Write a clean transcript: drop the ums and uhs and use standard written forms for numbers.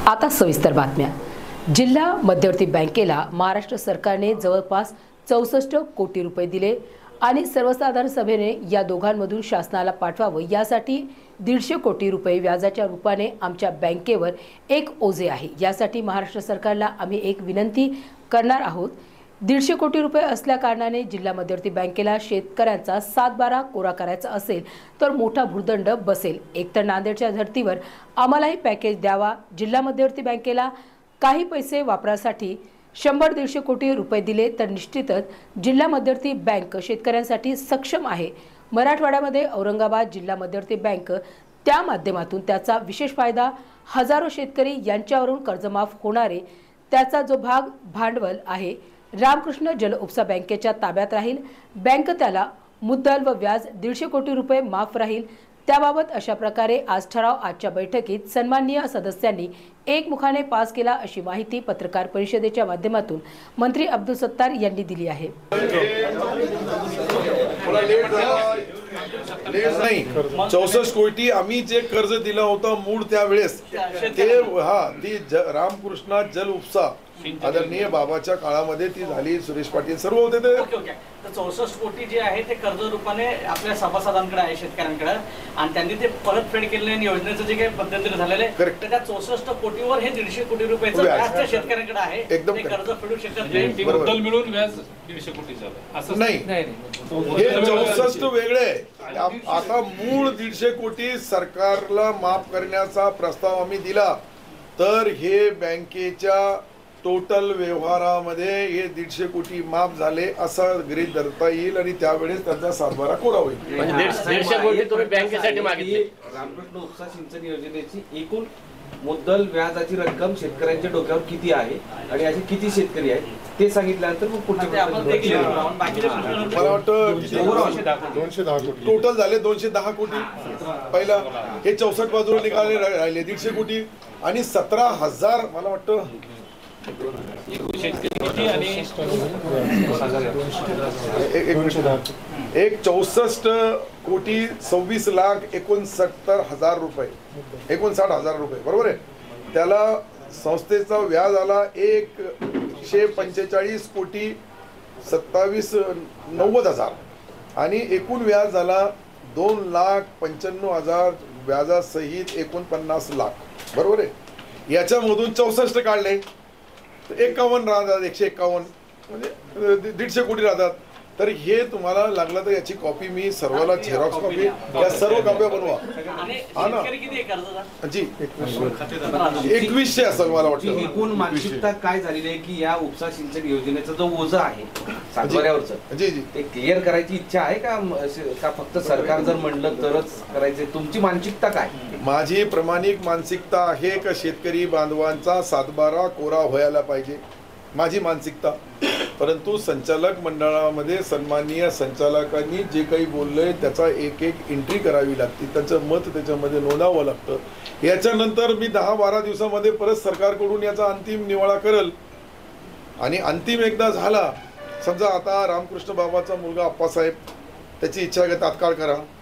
आता सविस्तर बातम्या। जिल्हा मध्यवर्ती बँकेला महाराष्ट्र सरकारने जवळपास 64 कोटी रुपये दिले आणि सर्वसाधारण सभेने या दोघांमधून शासनाला पाठवावं यासाठी 150 कोटी रुपये व्याजाच्या रूपाने आमच्या बँकेवर एक ओझे आहे। यासाठी महाराष्ट्र सरकारला आम्ही एक विनंती करणार आहोत। 150 कोटी रुपये असल्या कारणाने जिल्हा मध्यवर्ती बँकेला शेतकऱ्यांचा 7/12 कोरा करायचा असेल तर मोठा भूर्दंड बसेल। एकतर नांदेडच्या धर्तीवर आम्हालाही पॅकेज द्यावा। जिल्हा मध्यवर्ती बँकेला काही पैसे वापरासाठी 100-150 कोटी रुपये दिले तर निश्चितच जिल्हा मध्यवर्ती बँक शेतकऱ्यांसाठी सक्षम आहे। मराठवाड्यामध्ये औरंगाबाद जिल्हा मध्यवर्ती बँक त्या माध्यमातून त्याचा विशेष फायदा हजारो शेतकरी यांच्यावरून कर्जमाफ होणारे त्याचा जो भांडवल आहे रामकृष्ण जल उपसा बँकेच्या ताब्यात राहील। बँक त्याला मुद्दल व व्याज 150 कोटी रुपये माफ राहील। त्याबाबत अशा प्रकारे आज ठराव आजच्या बैठकीत सन्माननीय सदस्यांनी एकमुखाने पास केला अशी माहिती पत्रकार परिषदेच्या माध्यमातून मंत्री अब्दुल सत्तार यांनी दिली आहे। नाही 64 कोटी आम्ही जे कर्ज दिलं होतं मूळ त्यावेळेस ते ती रामकृष्ण जल उपसा आदरणीय बाबाच्या काळामध्ये ती झाली। सुरेश पाटील सर्व होते ते। तर 64 कोटी जे आहे ते कर्ज रूपाने आपल्या सभासदांकडे आहे, शेतकऱ्यांकडे, आणि त्यांनी ते परतफेड केले आणि योजनेचं जे काही पद्धतीने झालेलं आहे तर त्या 64 कोटीवर हे 150 कोटी रुपयाचं व्याज त्या शेतकऱ्यांकडे आहे। ते कर्ज फेडू शकत नाही, मुद्दल मिळून व्याज 150 कोटी झालं असं नाही। हे 64 वेगळे। आता मूळ 150 कोटी सरकारला माफ करण्याचा प्रस्ताव आम्ही दिला तर हे बँकेच्या टोटल व्यवहारामध्ये हे 150 कोटी माफ झाले असं गृहीत धरता येईल आणि त्यावेळेस त्यांचा 7/12 कोरा होईल। 150 कोटी तुम्ही बँकेसाठी मागितले। रामकृष्ण उपसा सिंचन योजनेची एकूण मुद्दल व्याजाची रक्कम शेतकऱ्यांच्या डोक्यावर किती आहे आणि असे किती शेतकरी आहेत ते सांगितल्यानंतर मग पुढचे मला वाटतं 210 कोटी टोटल झाले। 210 कोटी पहिला हे 64 बाजूला निघाले राहिले 150 कोटी आणि 17,000 मला वाटतं एक 64 कोटी 26,69,000 रुपये 59,000 रुपये बरोबर आहे। त्याला संस्थेचा व्याज आला 145 कोटी 27,90,000 आणि एकूण व्याज झाला 2,95,000 व्याजासहित 49 लाख बरोबर आहे। याच्यामधून 64 काढले 51 राहतात 151 म्हणजे 150 कोटी राहतात। तर हे तुम्हाला लागलं तर याची कॉपी मी सर्वांना झेरॉक्स कॉपी या सर्व कॉप्या बनवा। हा ना जी 2100 असं मला वाटतं। एकूण मानसिकता काय झालेली आहे की या उपसा सिंचन योजनेचा जो ओझा आहे सातबाऱ्यावरचं जी जी ते क्लिअर करायची इच्छा आहे का फक्त सरकार जर म्हणलं तरच करायचे? तुमची मानसिकता काय? माझी प्रामाणिक मानसिकता आहे का शेतकरी बांधवांचा 7/12 कोरा व्हायला पाहिजे माझी मानसिकता। परंतु संचालक मंडळामध्ये सन्माननीय संचालकांनी जे काही बोललंय त्याचा एक एंट्री करावी लागते, त्याचं मत त्याच्यामध्ये नोंदावं लागतं। याच्यानंतर मी 10-12 दिवसामध्ये परत सरकारकडून याचा अंतिम निवाडा करेल आणि अंतिम एकदा झाला समजा आता रामकृष्ण बाबाचा मुलगा अप्पासाहेब त्याची इच्छा आहे तात्काळ करा